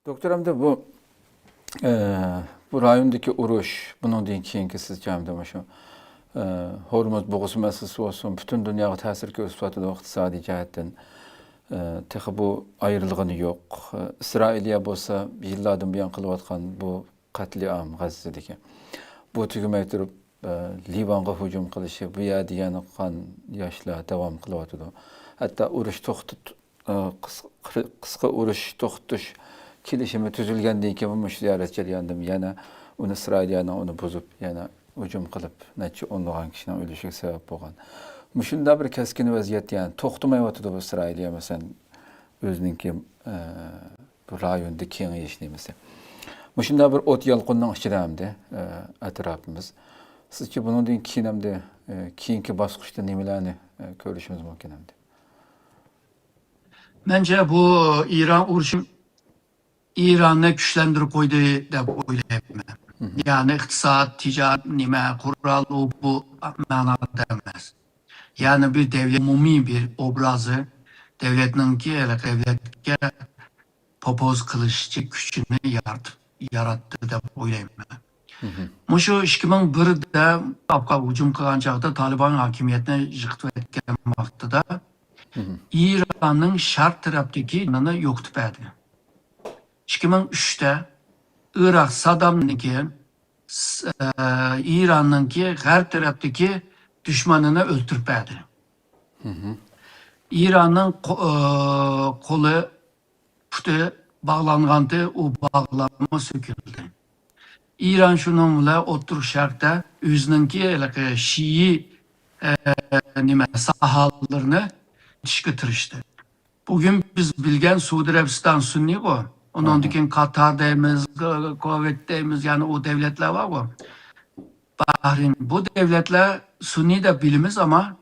Doktoram da bu rayondaki uruş, bunun deyin keyinki siz cemde şu Hormuz boğusu meselesi olsun, bütün dünyaya tesir gösterdi iqtisadi cihetten. Tehi bu ayrılığını yok. İsrailiye bolsa yıllardan buyon kılıvatkan bu katliam Gazze'deki. Bu tügümey durup Livan'a hücum kılışı, bu yadi yanıqan yaşla devam kılıvatıdı. Hatta uruş kıska uruş toxtuş kilişimi tüzülgenden ki bu müşriyaret gelyandım. Yana onu İsrailiyana onu bozup yana hücum kılıp neçe onluğan kişinin ölüşüge sebep bolgan. Müşunda bir keskin vaziyet yani toxtumaywatydy bu İsrailiya mesela özününki bu rayonda kengeyişni mesela. Müşunda bir ot yalqınның içidämde etrafımız. Sizce bunun deyin kinemde keyinki basqıçta nemelerni görüşümüz mümkün emdi? Bence bu İran uğraşım İran'ı güçlendirip koydu da oylayayım. Yani iktisat, ticaret, nime, kural bu manada demez. Yani bir devlet umumi bir obrazı devletninki devletke popoz kılışçı güçünü yarattı da oylayayım. Muşu 2001'de Afgan hücum kılan çağda Taliban hakimiyetine yıktı etken vaxtıda İran'ın şark taraftaki yanını yok tüpedi. 2003'te Irak Saddam'ınki İran'ınki her taraftaki düşmanını öldürpedi. İran'ın kolu putu bağlanğandı, o bağlanma söküldü. İran şununla oturup şarkta özününki Şii sahalarını çıkıtırıştı. Bugün biz bilgen Suudi Arabistan Sunni o. Onun dikin Katar'dayız, Kuvvet'teyimiz yani o devletler var o. Bahreyn bu devletler Sunni de bilimiz ama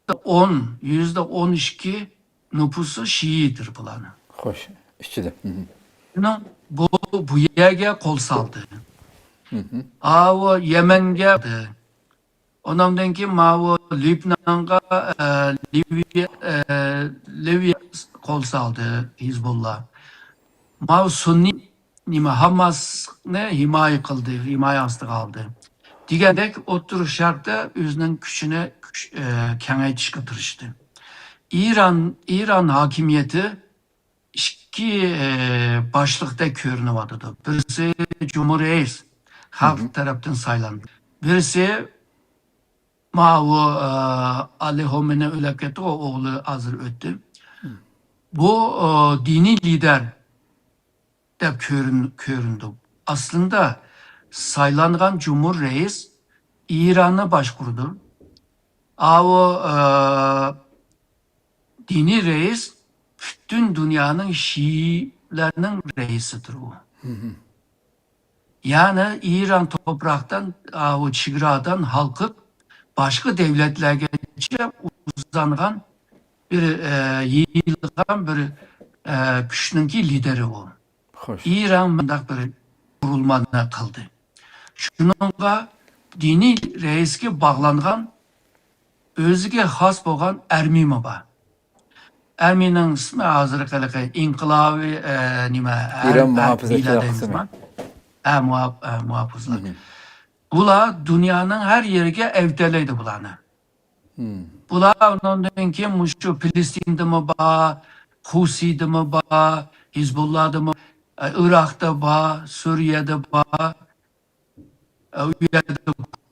%12 nüfusu Şii'dir bulanı. Hoş, işçide. Bu yerge kol saldı. O Yemen'e ondan ki mavi Lübnan'a Libya kol saldı Hizbullah. Mavi Sunni Hamas ne himaye kıldı, himaye astı kaldı. Digerdek oturuş şarkta özünün güçüne kengay çıkartırıştı. İran hakimiyeti iki başlıkta görünüyordu. Birisi Cumhuriyet halk tarafından saylandı. Birisi Mavi Ali Homenei ülaketi o oğlu hazır öttü. Bu dini lider de göründü. Aslında saylangan Cumhurreis İran'a başkurdu. O dini reis bütün dünyanın Şiilerinin reisidir o. Yani İran topraktan, o çigradan halkıp başka devletlerge uzangan bir yayılgan bir güçnünki lideri o. Hoş. İran bir kurulmana kıldı. Şununla dini reisке bağlangan özüge has bolgan Ermimi var. Erminin ismi hazır kalıkı İnkılavi İran muhafızatçılar kısmı. Muhafızlar. Bula dünyanın her yerine evdeleydi bulanı. Bula ondan ki şu Filistin'de mi ba, Husi'de mi ba, Hizbullah'da mı, Irak'ta ba, Suriye'de ba,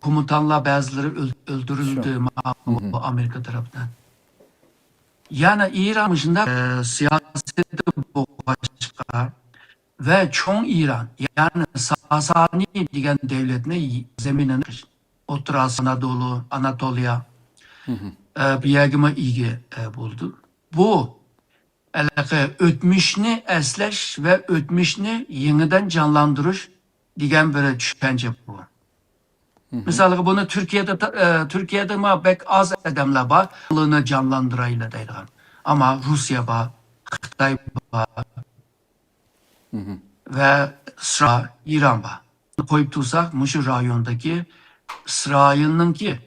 komutanlar bazıları öldürüldü Amerika tarafından. Yani İran dışında siyaseti bu başka ve çoğun İran yani Sasani diyen devletine zeminini Oturas Anadolu, Anatolia bir yergime ilgi buldu. Bu ötmüşünü esleş ve ötmüşünü yeniden canlandırış diyen bir düşünce bu. Mesela bunu Türkiye'de ma pek az adamlar var. Yılını canlandırayla deyilgan. Ama Rusya var, Xitay var ve İran var. Koyup tutsak şu rayondaki İsrail'in ki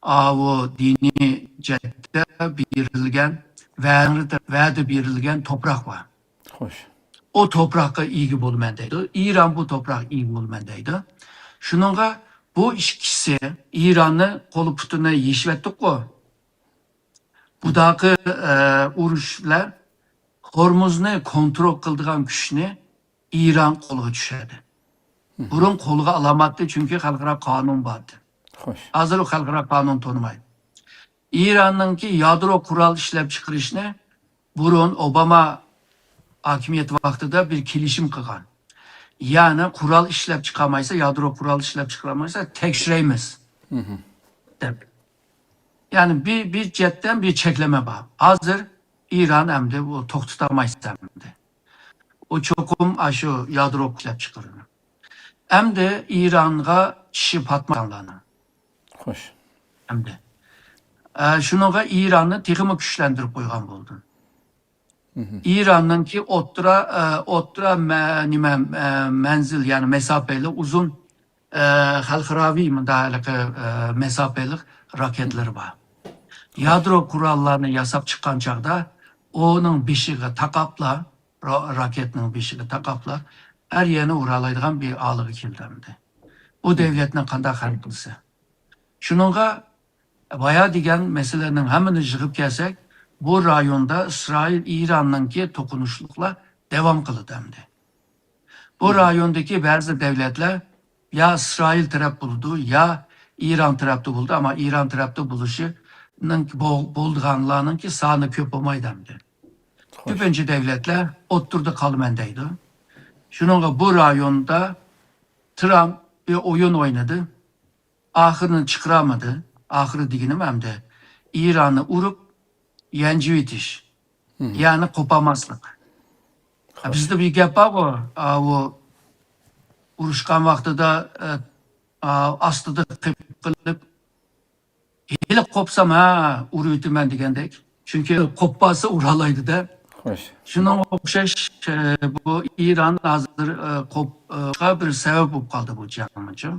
o dini cehette birilgen ve de birilgen toprak var. Hoş. o toprakka iygi bolmandaydı. İran bu toprak iygi bolmandaydı. Şununla bu ikisi İran'ı kolu putuna yeşvettik o. Budakı uruşlar Hormuz'u kontrol kıldığan güçünü İran kolu düşerdi. Burun koluga alamadı çünkü halkara kanun vardı. Hoş. Hazır o halkara kanun tanımaydı. İran'ınki yadro kural işlep çıkırışını burun Obama hakimiyet vaktida bir kilişim kılgan. Yani kural işlep çıkamaysa, yadro kural işlep çıkamaysa tekşireymiz. Dep. Yani bir cetten bir çekleme var. Hazır İran hem de bu tok tutamayız hem de. O çokum aşı yadro işlep çıkarır. Hem de İran'a kişi patmalarını. Hoş. Hem de. Şununla İran'ı tekimi güçlendirip koygan buldun. İran'ın ki ottura menzil yani mesafeli uzun halkaravi mesafeli raketleri var. Yadro kurallarını yasap çıkan çağda onun beşiği takapla raketinin beşiği takapla her yerine uğralaydıgan bir ağlığı kildemdi. O devletin kandak hariklısı. Şununla bayağı digen meselenin hemini yığıp gelsek bu rayonda İsrail İran'ınki tokunuşlukla devam kılıdı hem de. Bu rayondaki bazı devletler ya İsrail taraf buldu ya İran tarafta buldu ama İran tarafta buluşunun bulduğanlarının ki sağını köp olmaydı hem de. Tüpüncü devletler oturdu kalmendeydi. Şununla bu rayonda Trump bir oyun oynadı. Ahırını çıkaramadı. Ahırı diginim hem de İran'ı urup yenci bitiş. Yani kopamazlık. Bizde bir gap var o uruşkan vaxtıda astıda kılıp hele kopsam ha uruyutu ben degендek. Çünkü kopması uralaydı da. Hoş. Şuna okşaş bu İran hazır kopka bir sebep olup kaldı bu canlıcı.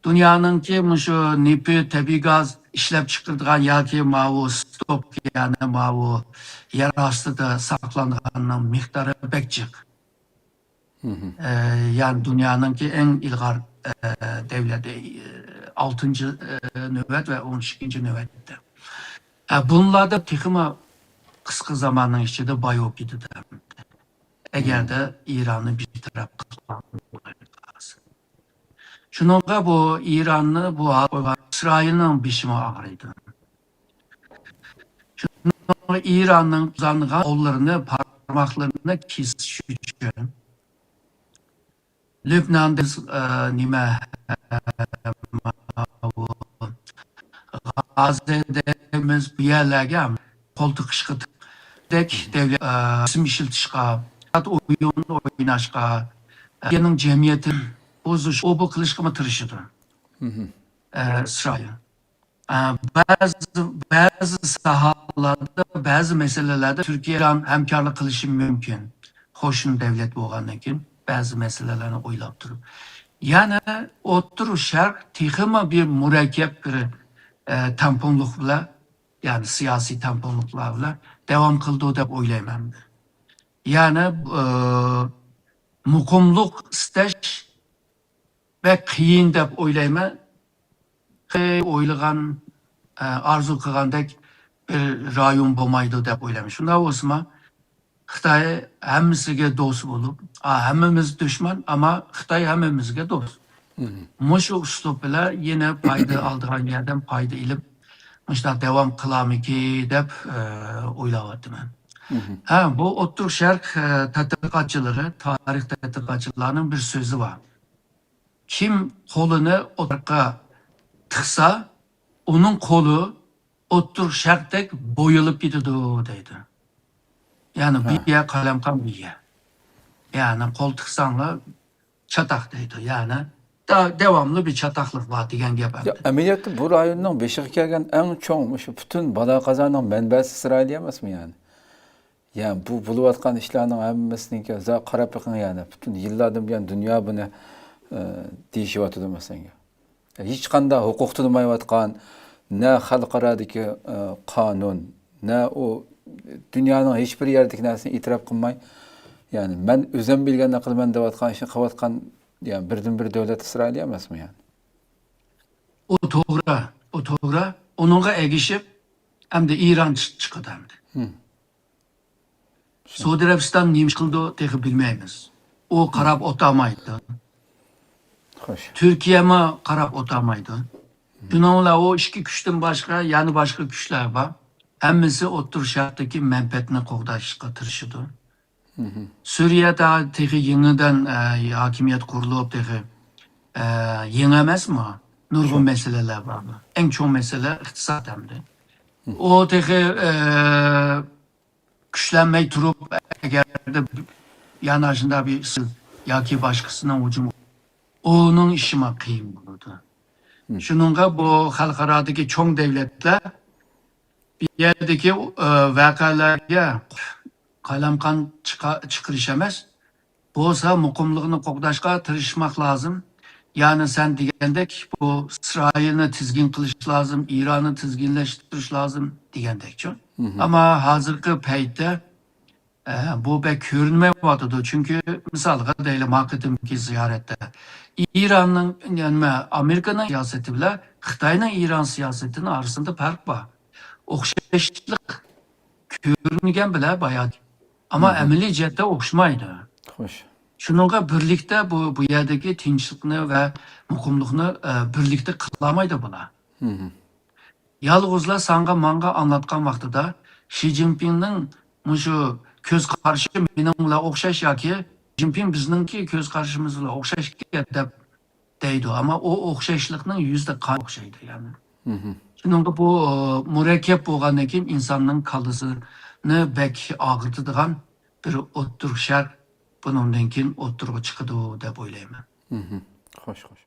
Dünyanın ki şu nipi tabi gaz işlep çıkırdıgan ya ki mavu stop yani mavu yer astıda saklandığının miktarı pek çık. Yani dünyanın ki en ilgar devleti 6. nöbet ve 12. nöbette. Bunlarda tıkıma kısa zamanın içinde bayo gidi de. Eğer de İran'ı bir taraf kılmaz. Şununla bu İran'ı bu İsrail'in biçimi ağrıydı. Şununla İran'ın uzanlığa kollarını parmaklarını kesişiyor. Lübnan'da nime Gazze'demiz bir yerlerge koltuk ışkıt dek devlet isim işiltişka oyun oynaşka yanın cemiyetin bozuş o bu kılışkımı tırışıdı. İsrail. Bazı sahalarda, bazı meselelerde Türkiye'den hemkarlık kılışım mümkün. Hoşun devlet boğandan keyin bazı meselelerini oylap durup. Yani oturuş şark tihima bir mürekkep bir tamponlukla yani siyasi tamponluklarla devam kıldığı dep oylayman. Yani mukumluk isteş ve kıyın dep oylayman. Oylagan arzu kılgandek bir rayon bolmaydı dep oylamış. Şunda olsa Xitay hemmisiga dost bulup, hemmimiz düşman ama Xitay hemmimizge dost. Muşu üslup bilen yine payda aldığan yerden payda ilip işte devam kılamiki dep oylavatım ben. Bu Otur Şerk tadqiqatçıları, tarih tadqiqatçılarının bir sözü var. Kim kolunu oturka tıksa, onun kolu Otur Şerk'tek boyulup gidiyor deydi. Yani bir yer kalemkan bir yer. Yani kol tıksanla çatak deydi. Yani devamlı bir çataklık var diyen Ya, ameliyatı bu rayonun beşiği kelgen en çoğu şu bütün bala kazanın menbesi İsrail emas mı yani? Yani bu buluvatkan işlerinin hemmesini ki za qarap bakın yani bütün yıllardan beri dünya bunu deyişivatıdı mesela. Hiç kanda hukuk tutulmayvatkan ne halkaradaki kanun ne o dünyanın hiçbir yerdeki nersini itiraf kılmay Yani ben özüm bilgenden kılman devatkan işin kavatkan yani birden-bir devlet İsrail emas mı yani? O toğra, o toğra. Onunla egişip hem de İran çıkıdı hem de. Suudi Arabistan neymiş kıldı tek bilmeyimiz. O karab otamaydı. Hoş. Türkiye mi karab otamaydı. Bununla o iki güçten başka yani başka güçler var. Hemmisi otur şarttaki menfaatini qoğdaşqa tırışıdı. Suriye'de teki yeniden hakimiyet kurulup teki yenemez mi? Nurgun meseleler var mı? En çok mesele iktisat hem de. O teki güçlenmeyi durup eğer de yanajında bir ya ki başkasına hücum onun işime kıyım olurdu. Şununla bu halkaradaki çoğun devletler bir yerdeki vakalarga kalamkan çıkırış emez. Bolsa mukumluğunu qoqdaşqa tırışmak lazım. Yani sen degендek bu İsrail'ni tizgin kılış lazım, İran'ı tizginleştiriş lazım degендek çok. Ama hazırki peytte bu pek görünmeyevatıdı. Çünkü misalga değil marketimki ziyarette. İran'ın yani Amerika'nın siyaseti bile Xitay'ın İran siyasetinin arasında fark var. Okşaşlık görüngen bile bayağı. Ama emeli cihette okşamaydı. Hoş. Şununla birlikte bu yerdeki tinçlikni ve mukumlukni birlikte kılamaydı buna. Yalğızla sanga manga anlatkan vaxtıda Xi Jinping'nin şu köz karşı benimle okşaş ya ki Xi Jinping bizninki köz karşımızla okşaş dep deydi ama o okşaşlıkның yüzde kan okşaydı yani. Şununla bu mürekkep bolgandan keyin insanның kalısını bek ağırtıdığan bir otur şer bunundan keyin oturga çıkıdı dep oylayman. Hoş hoş.